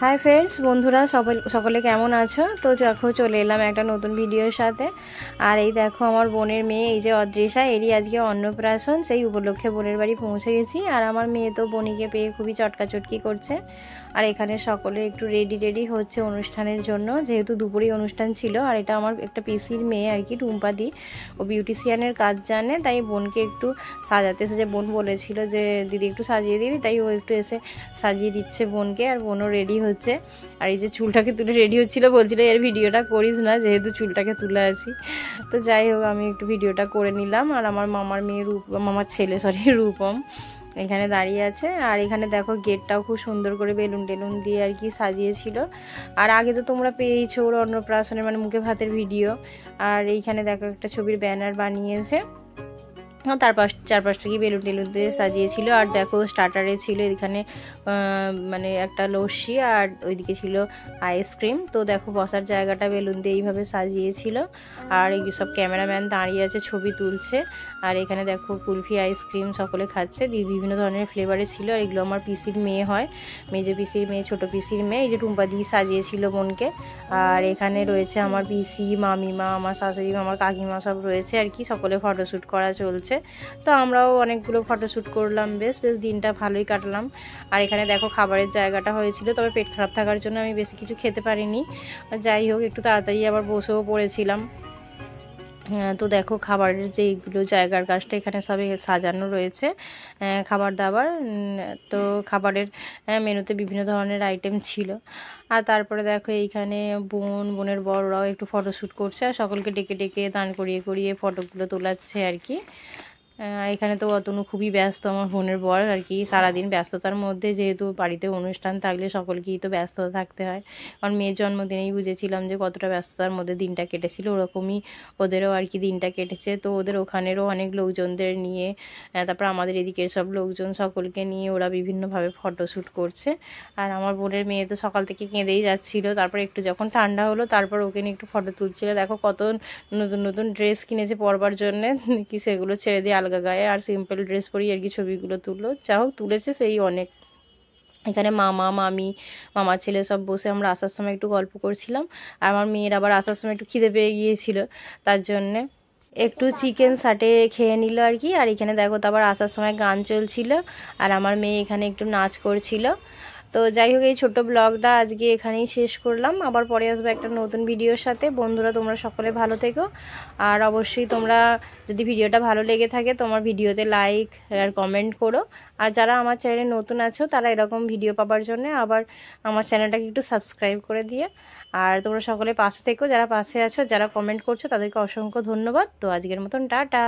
Hi friends बंधुरा सकले केमन आछो। तो देखो चले एलाम एक नतून भिडियोर साथे। और ये देखो आमार बोनेर मेये ये अदृशा एरই आजके अन्नप्राशन सेई उपलक्षे बोनेर बाड़ी पौंछे गेছি। और आमार मेये तो बनिके पेये खूबই चटकाचटकी करছে। और एखाने सकले एकटू रेडी होच्छे अनुष्ठानेर जोन्नो, जेहेतु दुपुरेই अनुष्ठान छिलो। और एटा आमार एकटा पिसिर मेये आर कि टुम्पादी, ओ बिউটিশিয়ানের কাজ জানে, তাই বোনকে একটু সাজাতে এসেছে। বোন বলেছিল যে দিদি একটু সাজিয়ে দিবি, তাই ও একটু এসে সাজিয়ে দিচ্ছে বোনকে। আর বোনও রেডি হচ্ছে। আর এই যে চুলটাকে তুলে রেডি হচ্ছিল, বলছিল এর ভিডিওটা করিস না যেহেতু চুলটাকে তুলে আছি। তো যাই হোক আমি একটু ভিডিওটা করে নিলাম। আর আমার মামার মেয়ে মামার ছেলে রূপম এখানে দাঁড়িয়ে আছে। আর এখানে দেখো গেটটাও খুব সুন্দর করে বেলুন টেলুন দিয়ে আর কি সাজিয়েছিল। আর আগে তো তোমরা পেয়েইছো ওর অন্নপ্রাশনের মানে মুখে ভাতের ভিডিও। আর এইখানে দেখো একটা ছবির ব্যানার বানিয়েছে। তার চারপাশটা কি বেলুন টেলুন দিয়ে সাজিয়েছিল। আর দেখো স্টার্টারে ছিল এখানে মানে একটা লস্যি, আর ওইদিকে ছিল আইসক্রিম। তো দেখো বসার জায়গাটা বেলুন দিয়ে এইভাবে সাজিয়েছিল। আর এই সব ক্যামেরাম্যান দাঁড়িয়ে আছে, ছবি তুলছে। আর এখানে দেখো কুলফি আইসক্রিম সকলে খাচ্ছে, বিভিন্ন ধরনের ফ্লেভারে ছিল। আর এগুলো আমার পিসির মেয়ে হয়, মেজো পিসির মেয়ে, ছোট পিসির মেয়ে। এই যে টুম্পা দিয়ে সাজিয়েছিল বোনকে। আর এখানে রয়েছে আমার পিসি, মামিমা, আমার শাশুড়ি মা, আমার কাকিমা সব রয়েছে আর কি, সকলে ফটোশ্যুট করা চলছে। তো আমরাও অনেকগুলো ফটোশ্যুট করলাম, বেশ দিনটা ভালোই কাটলাম। আর এখানে দেখো খাবারের জায়গাটা হয়েছিল, তবে পেট খারাপ থাকার জন্য আমি বেশি কিছু খেতে পারিনি। যাই হোক একটু তাড়াতাড়ি আবার বসেও পড়েছিলাম। তো দেখো খাবারের যে এইগুলো জায়গার কাজটা এখানে সবই সাজানো রয়েছে খাবার দাবার। তো খাবারের মেনুতে বিভিন্ন ধরনের আইটেম ছিল। আর তারপরে দেখো এইখানে বোনের বড়রাও একটু ফটোশ্যুট করছে। আর সকলকে ডেকে ডেকে দান করিয়ে ফটোগুলো তোলাচ্ছে আর কি। এখানে তো অতনু খুবই ব্যস্ত, আমার বোনের বর আর কি। সারাদিন ব্যস্ততার মধ্যে, যেহেতু বাড়িতে অনুষ্ঠান থাকলে সকলকেই তো ব্যস্ত থাকতে হয়। কারণ মেয়ের জন্মদিনেই বুঝেছিলাম যে কতটা ব্যস্ততার মধ্যে দিনটা কেটেছিল, ওরকমই ওদেরও আর কি দিনটা কেটেছে। তো ওদের ওখানেরও অনেক লোকজনদের নিয়ে, তারপর আমাদের এদিকের সব লোকজন সকলকে নিয়ে ওরা বিভিন্নভাবে ফটোশ্যুট করছে। আর আমার বোনের মেয়ে তো সকাল থেকে কেঁদেই যাচ্ছিল। তারপর একটু যখন ঠান্ডা হলো তারপর ওকে নিয়ে একটু ফটো তুলছিল। দেখো কত নতুন ড্রেস কিনেছে পরবার জন্যে, কি সেগুলো ছেড়ে দিয়ে আলগা গায়ে আর সিম্পল ড্রেস পরেই আর কি ছবিগুলো তুললো। যা হোক তুলেছে সেই অনেক। এখানে মামা মামি মামার ছেলে সব বসে আমরা আসার সময় একটু গল্প করছিলাম। আর আমার মেয়ের আবার আসার সময় একটু খিদে পেয়ে গিয়েছিল, তার জন্যে একটু চিকেন সাটে খেয়ে নিল আর কি। আর এখানে দেখো তো আবার আসার সময় গান চলছিল, আর আমার মেয়ে এখানে একটু নাচ করছিল। তো যাই হোক এই ছোট্ট ব্লগটা আজকে এখানেই শেষ করলাম। আবার পরে আসবো একটা নতুন ভিডিওর সাথে। বন্ধুরা তোমরা সকলে ভালো থেকো। আর অবশ্যই তোমরা যদি ভিডিওটা ভালো লেগে থাকে তোমার ভিডিওতে লাইক আর কমেন্ট করো। আর যারা আমার চ্যানেলে নতুন আছো তারা এরকম ভিডিও পাবার জন্য আবার আমার চ্যানেলটাকে একটু সাবস্ক্রাইব করে দিয়ে। আর তোমরা সকলে পাশে থেকো, যারা পাশে আছো, যারা কমেন্ট করছো তাদেরকে অসংখ্য ধন্যবাদ। তো আজকের মতন টাটা।